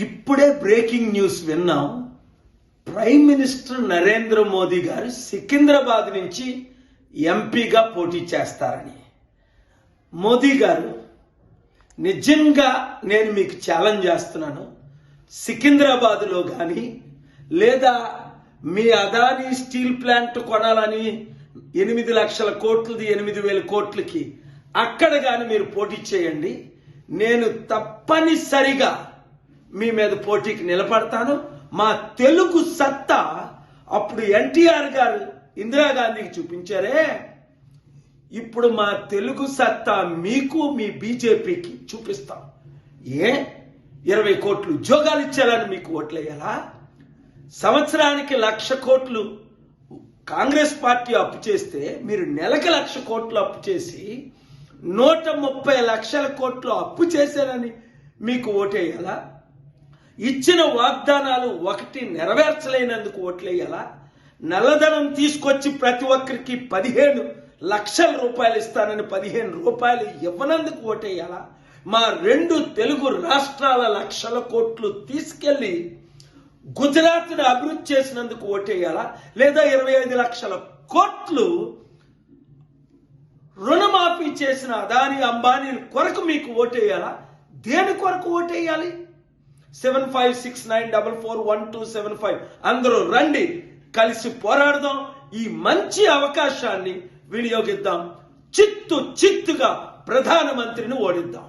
ఇప్పుడే breaking news విన్నాం. Prime minister Narendra Modi గారు సికింద్రాబాద్ నుంచి ఎంపీగా పోటీ చేస్తారని. మోదీ గారు, నిజంగా నేను మీకు ఛాలెంజ్ చేస్తున్నాను. సికింద్రాబాద్లో కానీ లేదా మీ అదానీ స్టీల్ ప్లాంట్ కొనాలని 8 లక్షల కోట్లది 8,000 కోట్లకి అక్కడ కానీ మీరు పోటీ చేయండి. నేను తప్పనిసరిగా మీ మీద పోటీకి నిలబడతాను. మా తెలుగు సత్తా అప్పుడు ఎన్టీఆర్ గారు ఇందిరాగాంధీకి చూపించారే, ఇప్పుడు మా తెలుగు సత్తా మీకు మీ బీజేపీకి చూపిస్తాం. 20 కోట్లు ఉద్యోగాలు ఇచ్చారని మీకు ఓట్లేయాలా? సంవత్సరానికి 1,00,000 కోట్లు కాంగ్రెస్ పార్టీ అప్పు చేస్తే మీరు నెలకి 1,00,000 కోట్లు అప్పు చేసి 130 లక్షల కోట్లు అప్పు చేశారని మీకు ఓటేయాలా? ఇచ్చిన వాగ్దానాలు ఒకటి నెరవేర్చలేనందుకు ఓట్లేయాలా? నల్లధనం తీసుకొచ్చి ప్రతి ఒక్కరికి 15 లక్షల రూపాయలు ఇస్తానని 15 రూపాయలు ఇవ్వనందుకు ఓటేయాలా? మా 2 తెలుగు రాష్ట్రాల 1,00,000 కోట్లు తీసుకెళ్లి గుజరాత్ను అభివృద్ధి చేసినందుకు ఓటేయాలా? లేదా 25 లక్షల కోట్లు రుణమాఫీ చేసిన అదానీ అంబానీ కొరకు మీకు ఓటేయాలా? దేని కొరకు ఓటేయాలి? 7569441275 అందరూ రండి, కలిసి పోరాడదాం. ఈ మంచి అవకాశాన్ని వినియోగిద్దాం. చిత్తుగా ప్రధానమంత్రిని ఓడిద్దాం.